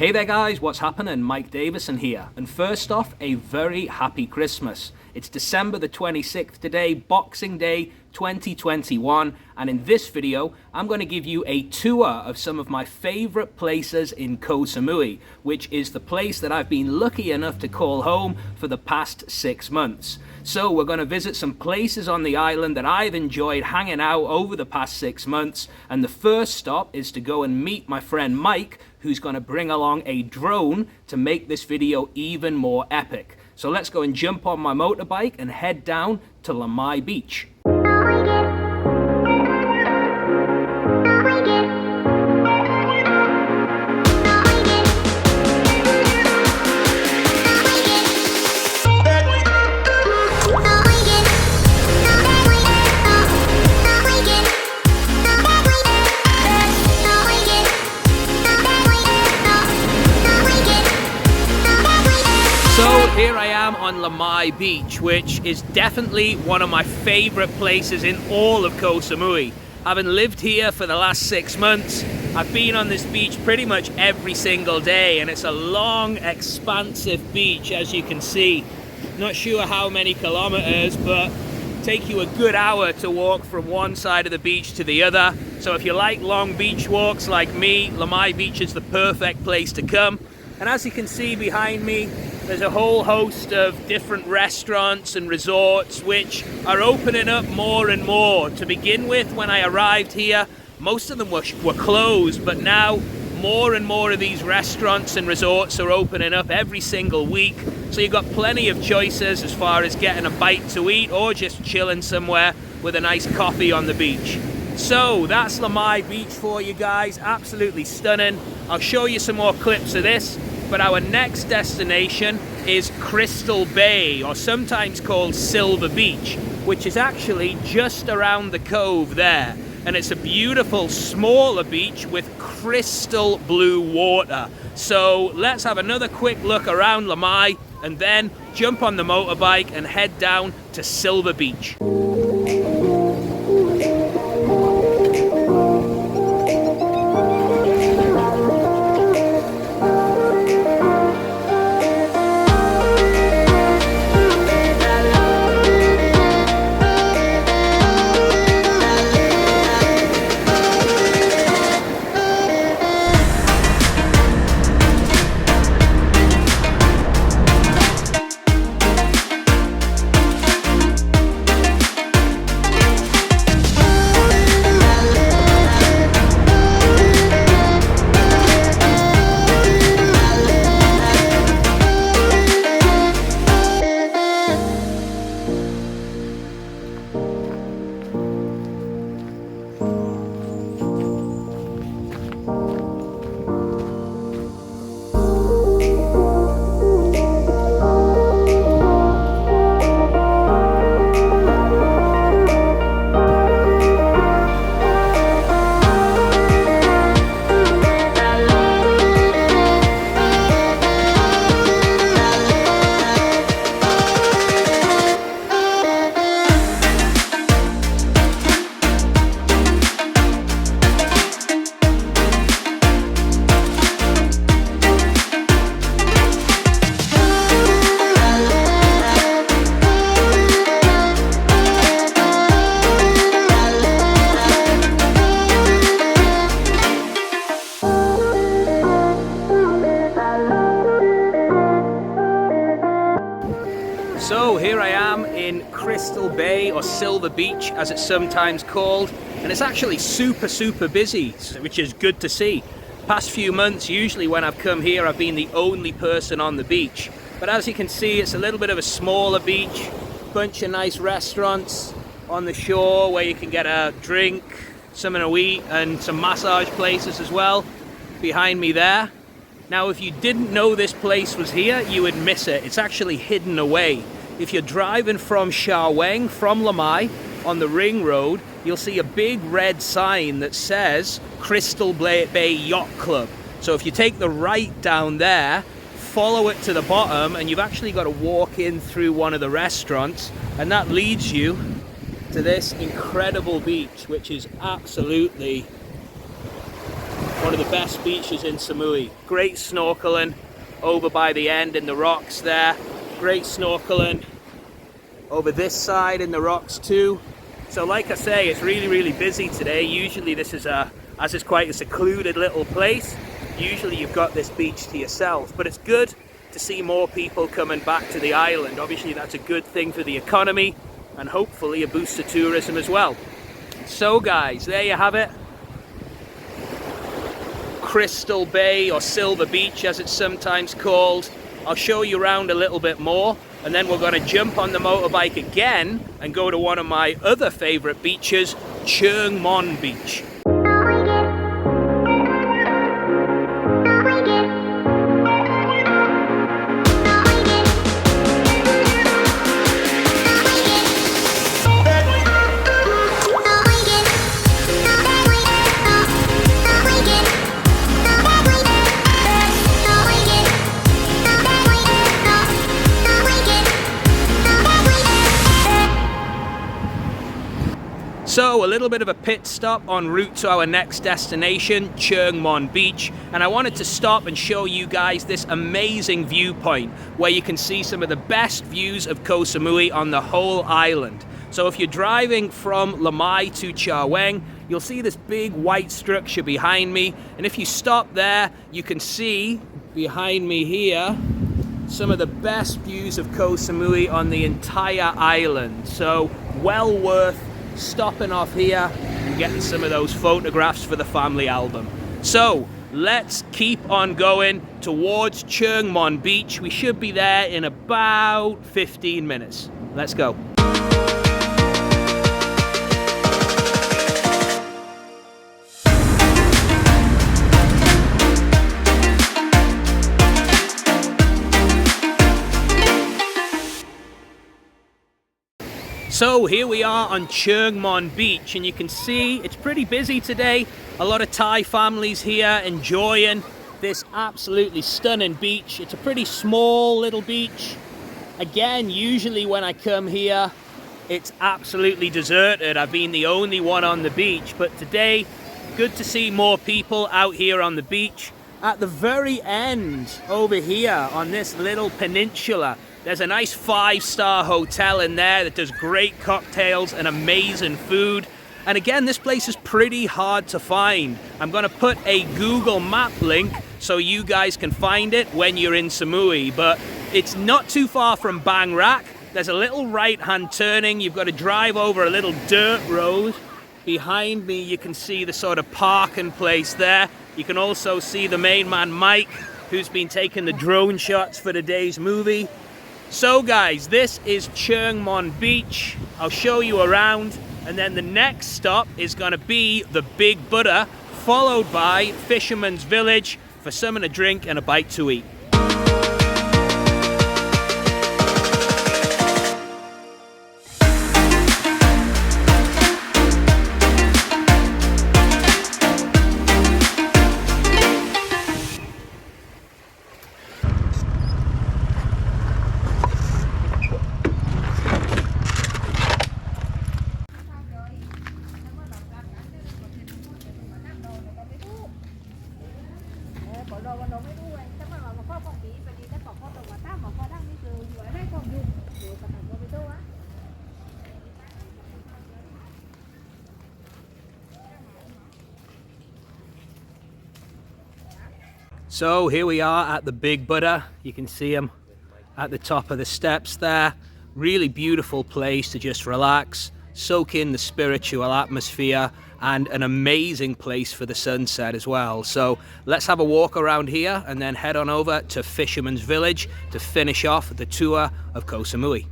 Hey there guys, what's happening? Mike Davison here. And first off, a very happy Christmas. It's December the 26th today, Boxing Day 2021, and in this video, I'm going to give you a tour of some of my favorite places in Koh Samui, which is the place that I've been lucky enough to call home for the past 6 months. So we're going to visit some places on the island that I've enjoyed hanging out over the past 6 months, and the first stop is to go and meet my friend Mike, who's going to bring along a drone to make this video even more epic. So let's go and jump on my motorbike and head down to Lamai Beach. So here I am on Lamai Beach, which is definitely one of my favorite places in all of Koh Samui. Having lived here for the last 6 months, I've been on this beach pretty much every single day, and it's a long, expansive beach, as you can see. Not sure how many kilometers, but take you a good hour to walk from one side of the beach to the other. So if you like long beach walks like me, Lamai Beach is the perfect place to come. And as you can see behind me, there's a whole host of different restaurants and resorts which are opening up more and more. To begin with, when I arrived here, most of them were closed, but now more and more of these restaurants and resorts are opening up every single week. So you've got plenty of choices as far as getting a bite to eat or just chilling somewhere with a nice coffee on the beach. So that's Lamai Beach for you guys, absolutely stunning. I'll show you some more clips of this. But our next destination is Crystal Bay, or sometimes called Silver Beach, which is actually just around the cove there. And it's a beautiful, smaller beach with crystal blue water. So let's have another quick look around Lamai and then jump on the motorbike and head down to Silver Beach. So here I am in Crystal Bay, or Silver Beach as it's sometimes called, and it's actually super busy, which is good to see. Past few months, usually when I've come here, I've been the only person on the beach. But as you can see, it's a little bit of a smaller beach, bunch of nice restaurants on the shore where you can get a drink, something to eat, and some massage places as well behind me there. Now, if you didn't know this place was here, you would miss it. It's actually hidden away. If you're driving from Shah Weng, from Lamai, on the ring road, you'll see a big red sign that says Crystal Bay Yacht Club. So if you take the right down there, follow it to the bottom, and you've actually got to walk in through one of the restaurants, and that leads you to this incredible beach, which is absolutely One of the best beaches in Samui. Great snorkeling over by the end in the rocks there. Great snorkeling over this side in the rocks too. So like I say, it's really busy today. Usually this is as it's quite a secluded little place, usually you've got this beach to yourself, but it's good to see more people coming back to the island. Obviously that's a good thing for the economy and hopefully a boost to tourism as well. So guys, there you have it. Crystal Bay, or Silver Beach as it's sometimes called. I'll show you around a little bit more, and then we're going to jump on the motorbike again and go to one of my other favorite beaches, Chiang Mon Beach. So a little bit of a pit stop en route to our next destination, Chiang Mon Beach, and I wanted to stop and show you guys this amazing viewpoint where you can see some of the best views of Koh Samui on the whole island. So if you're driving from Lamai to Char Weng, you'll see this big white structure behind me, and if you stop there, you can see behind me here some of the best views of Koh Samui on the entire island. So well worth stopping off here and getting some of those photographs for the family album. So let's keep on going towards Chiang Mon Beach. We should be there in about 15 minutes. Let's go. So here we are on Chiang Mon Beach, and you can see it's pretty busy today. A lot of Thai families here enjoying this absolutely stunning beach. It's a pretty small little beach. Again, usually when I come here, it's absolutely deserted. I've been the only one on the beach, but today, good to see more people out here on the beach. At the very end over here on this little peninsula, there's a nice 5-star hotel in there that does great cocktails and amazing food. And again, this place is pretty hard to find. I'm going to put a Google map link so you guys can find it when you're in Samui. But it's not too far from Bang Rak. There's a little right-hand turning. You've got to drive over a little dirt road. Behind me, you can see the sort of parking place there. You can also see the main man, Mike, who's been taking the drone shots for today's movie. So guys, this is Chiang Mon Beach. I'll show you around, and then the next stop is going to be the Big Buddha, followed by Fisherman's Village for something to drink and a bite to eat. So here we are at the Big Buddha. You can see him at the top of the steps there. Really beautiful place to just relax, soak in the spiritual atmosphere, and an amazing place for the sunset as well. So let's have a walk around here and then head on over to Fisherman's Village to finish off the tour of Koh Samui.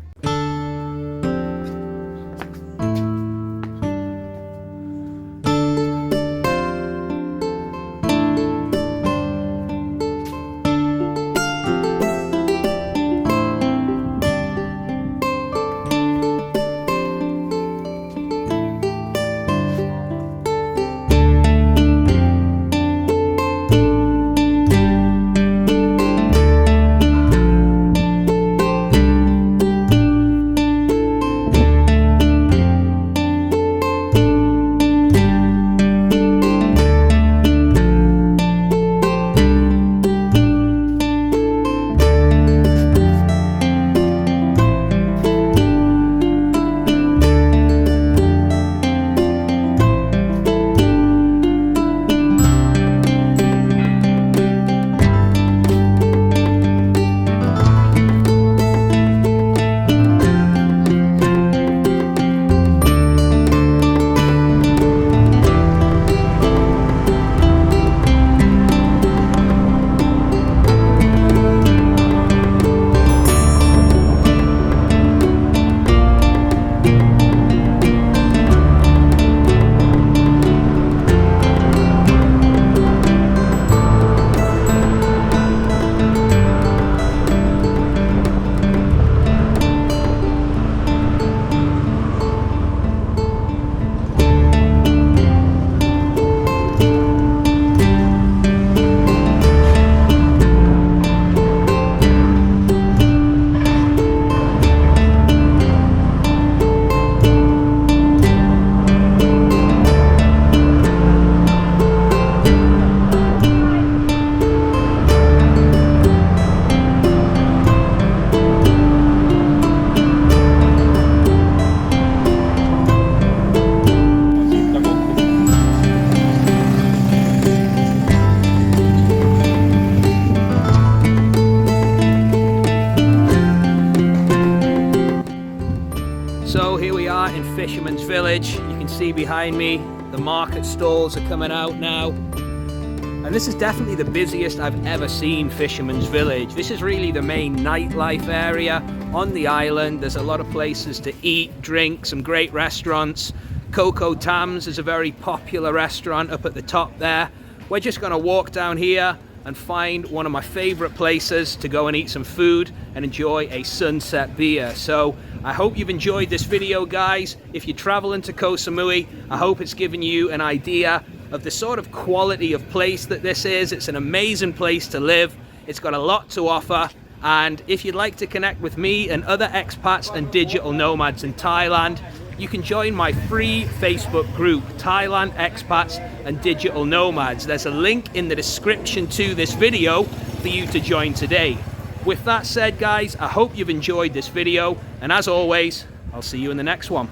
Fishermans Village. You can see behind me, the market stalls are coming out now. And this is definitely the busiest I've ever seen Fishermans Village. This is really the main nightlife area on the island. There's a lot of places to eat, drink, some great restaurants. Coco Tam's is a very popular restaurant up at the top there. We're just gonna walk down here and find one of my favorite places to go and eat some food and enjoy a sunset beer. So I hope you've enjoyed this video, guys. If you're traveling to Koh Samui, I hope it's given you an idea of the sort of quality of place that this is. It's an amazing place to live. It's got a lot to offer. And if you'd like to connect with me and other expats and digital nomads in Thailand, you can join my free Facebook group, Thailand Expats and Digital Nomads. There's a link in the description to this video for you to join today. With that said, guys, I hope you've enjoyed this video, and as always, I'll see you in the next one.